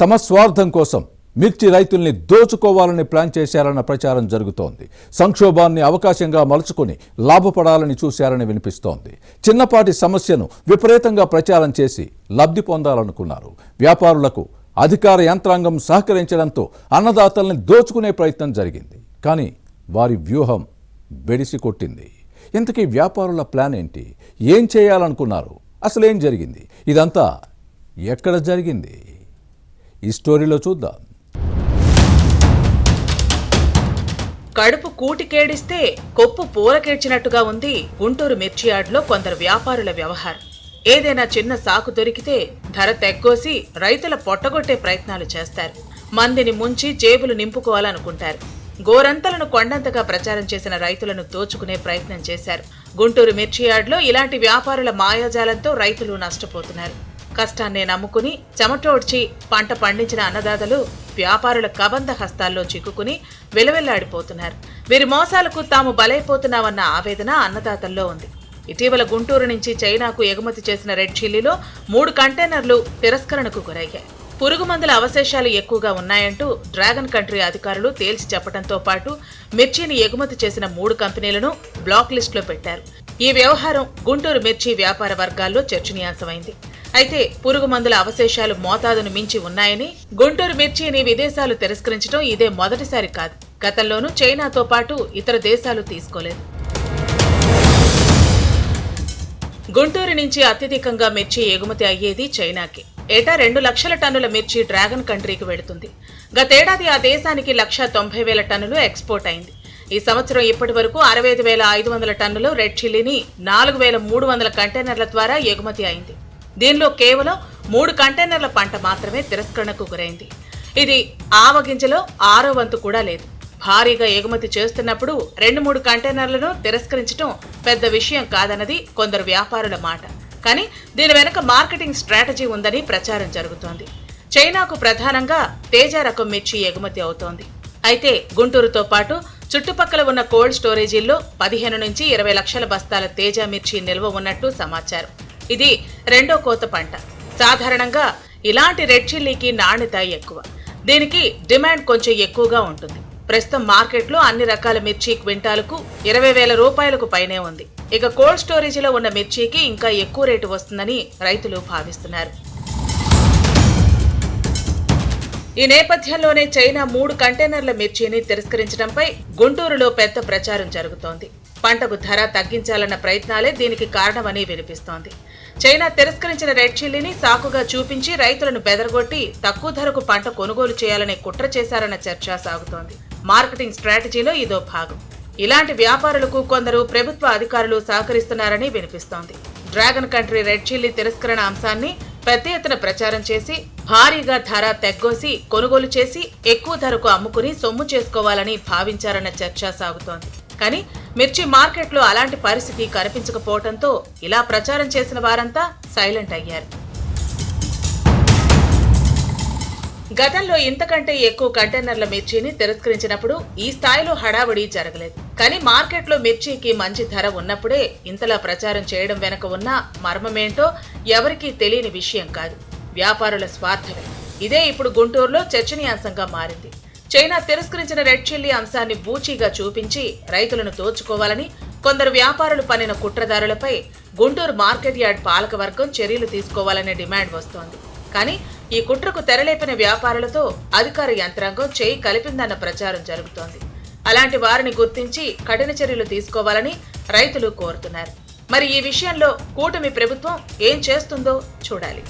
తమ స్వార్థం కోసం మిర్చి రైతుల్ని దోచుకోవాలని ప్లాన్ చేశారన్న ప్రచారం జరుగుతోంది. సంక్షోభాన్ని అవకాశంగా మలుచుకొని లాభపడాలని చూశారని వినిపిస్తోంది. చిన్నపాటి సమస్యను విపరీతంగా ప్రచారం చేసి లబ్ధి పొందాలనుకున్నారు. వ్యాపారులకు అధికార యంత్రాంగం సహకరించడంతో అన్నదాతల్ని దోచుకునే ప్రయత్నం జరిగింది. కానీ వారి వ్యూహం బెడిసి కొట్టింది. ఇంతకీ వ్యాపారుల ప్లాన్ ఏంటి? ఏం చేయాలనుకున్నారు? అసలేం జరిగింది? ఇదంతా ఎక్కడ జరిగింది? ఈ స్టోరీలో చూద్దాం. కడుపు కూటికేడిస్తే కొప్పు పూలకేడ్చినట్టుగా ఉంది గుంటూరు మిర్చి యార్డులో కొందరు వ్యాపారుల వ్యవహారం. ఏదైనా చిన్న సాకు దొరికితే ధర తెగ్గోసి రైతుల పొట్టగొట్టే ప్రయత్నాలు చేస్తారు. మందిని ముంచి జేబులు నింపుకోవాలనుకుంటారు. గోరంతలను కొండంతగా ప్రచారం చేసిన రైతులను దోచుకునే ప్రయత్నం చేశారు. గుంటూరు మిర్చి యార్డులో ఇలాంటి వ్యాపారుల మాయాజాలంతో రైతులు నష్టపోతున్నారు. కష్టాన్నే నమ్ముకుని చెమటోడ్చి పంట పండించిన అన్నదాతలు వ్యాపారుల కబంధ హస్తాల్లో చిక్కుకుని వెలవెల్లాడిపోతున్నారు. వీరి మోసాలకు తాము బలైపోతున్నామన్న ఆవేదన అన్నదాతల్లో ఉంది. ఇటీవల గుంటూరు నుంచి చైనాకు ఎగుమతి చేసిన రెడ్ చిల్లీలో 3 కంటైనర్లు తిరస్కరణకు గురయ్యాయి. పురుగు మందుల అవశేషాలు ఎక్కువగా ఉన్నాయంటూ డ్రాగన్ కంట్రీ అధికారులు తేల్చి చెప్పడంతో పాటు మిర్చిని ఎగుమతి చేసిన 3 కంపెనీలను బ్లాక్ లిస్టులో పెట్టారు. ఈ వ్యవహారం గుంటూరు మిర్చి వ్యాపార వర్గాల్లో చర్చనీయాంశమైంది. అయితే పురుగు మందుల అవశేషాలు మోతాదును మించి ఉన్నాయని గుంటూరు మిర్చిని విదేశాలు తిరస్కరించడం ఇదే మొదటిసారి కాదు. గతంలోనూ చైనాతో పాటు ఇతర దేశాలు తీసుకోలేదు. గుంటూరు నుంచి అత్యధికంగా మిర్చి ఎగుమతి అయ్యేది చైనాకి. ఏటా 2 లక్షల టన్నుల మిర్చి డ్రాగన్ కంట్రీకి వెళుతుంది. గతేడాది ఆ దేశానికి 1,90,000 టన్నులు ఎక్స్పోర్ట్ అయింది. ఈ సంవత్సరం ఇప్పటి వరకు 65,500 టన్నులు రెడ్ చిల్లీని 4,300 కంటైనర్ల ద్వారా ఎగుమతి అయింది. దీనిలో కేవలం 3 కంటైనర్ల పంట మాత్రమే తిరస్కరణకు గురైంది. ఇది ఆవగింజలో 6వ వంతు కూడా లేదు. భారీగా ఎగుమతి చేస్తున్నప్పుడు 2-3 కంటైనర్లను తిరస్కరించడం పెద్ద విషయం కాదన్నది కొందరు వ్యాపారుల మాట. కానీ దీని వెనుక మార్కెటింగ్ స్ట్రాటజీ ఉందని ప్రచారం జరుగుతోంది. చైనాకు ప్రధానంగా తేజ రకం మిర్చి ఎగుమతి అవుతోంది. అయితే గుంటూరుతో పాటు చుట్టుపక్కల ఉన్న కోల్డ్ స్టోరేజీల్లో 15 నుంచి 20 లక్షల బస్తాల తేజ మిర్చి నిల్వ ఉన్నట్టు సమాచారం. ఇది 2వ కోత పంట. సాధారణంగా ఇలాంటి రెడ్ చిల్లీకి నాణ్యత ఎక్కువ. దీనికి డిమాండ్ కొంచెం ఎక్కువగా ఉంటుంది. ప్రస్తుతం మార్కెట్లో అన్ని రకాల మిర్చి క్వింటాలకు 20,000 రూపాయలకు పైనే ఉంది. ఇక కోల్డ్ స్టోరేజీలో ఉన్న మిర్చికి ఇంకా ఎక్కువ రేటు వస్తుందని రైతులు భావిస్తున్నారు. ఈ నేపథ్యంలోనే చైనా 3 కంటైనర్ల మిర్చిని తిరస్కరించడంపై గుంటూరులో పెద్ద ప్రచారం జరుగుతోంది. పంటకు ధర తగ్గించాలన్న ప్రయత్నాలే దీనికి కారణమని వినిపిస్తోంది. చైనా తిరస్కరించిన రెడ్ చిల్లీని సాకుగా చూపించి రైతులను బెదరగొట్టి తక్కువ ధరకు పంట కొనుగోలు చేయాలనే కుట్ర చేశారన్న చర్చ సాగుతోంది. మార్కెటింగ్ స్ట్రాటజీలో ఇదో భాగం. ఇలాంటి వ్యాపారులకు కొందరు ప్రభుత్వ అధికారులు సహకరిస్తున్నారని వినిపిస్తోంది. డ్రాగన్ కంట్రీ రెడ్ చిల్లీ తిరస్కరణ అంశాన్ని పెద్ద ఎత్తున ప్రచారం చేసి భారీగా ధర తెగ్గోసి కొనుగోలు చేసి ఎక్కువ ధరకు అమ్ముకుని సొమ్ము చేసుకోవాలని భావించారన్న చర్చ సాగుతోంది. కానీ మిర్చి మార్కెట్లో అలాంటి పరిస్థితి కనిపించకపోవడంతో ఇలా ప్రచారం చేసిన వారంతా సైలెంట్ అయ్యారు. గతంలో ఇంతకంటే ఎక్కువ కంటైనర్ల మిర్చిని తిరస్కరించినప్పుడు ఈ స్థాయిలో హడావుడి జరగలేదు. కానీ మార్కెట్లో మిర్చికి మంచి ధర ఉన్నప్పుడే ఇంతలా ప్రచారం చేయడం వెనక ఉన్న మర్మమేంటో ఎవరికీ తెలియని విషయం కాదు. వ్యాపారుల స్వార్థమే. ఇదే ఇప్పుడు గుంటూరులో చర్చనీయాంశంగా మారింది. చైనా తిరస్కరించిన రెడ్ చిల్లీ అంశాన్ని బూచీగా చూపించి రైతులను దోచుకోవాలని కొందరు వ్యాపారులు పన్నిన కుట్రదారులపై గుంటూరు మార్కెట్ యార్డ్ పాలకవర్గం చర్యలు తీసుకోవాలనే డిమాండ్ వస్తోంది. కానీ ఈ కుట్రకు తెరలేపిన వ్యాపారులతో అధికార యంత్రాంగం చేయి కలిపిందన్న ప్రచారం జరుగుతోంది. అలాంటి వారిని గుర్తించి కఠిన చర్యలు తీసుకోవాలని రైతులు కోరుతున్నారు. మరి ఈ విషయంలో కూటమి ప్రభుత్వం ఏం చేస్తుందో చూడాలి.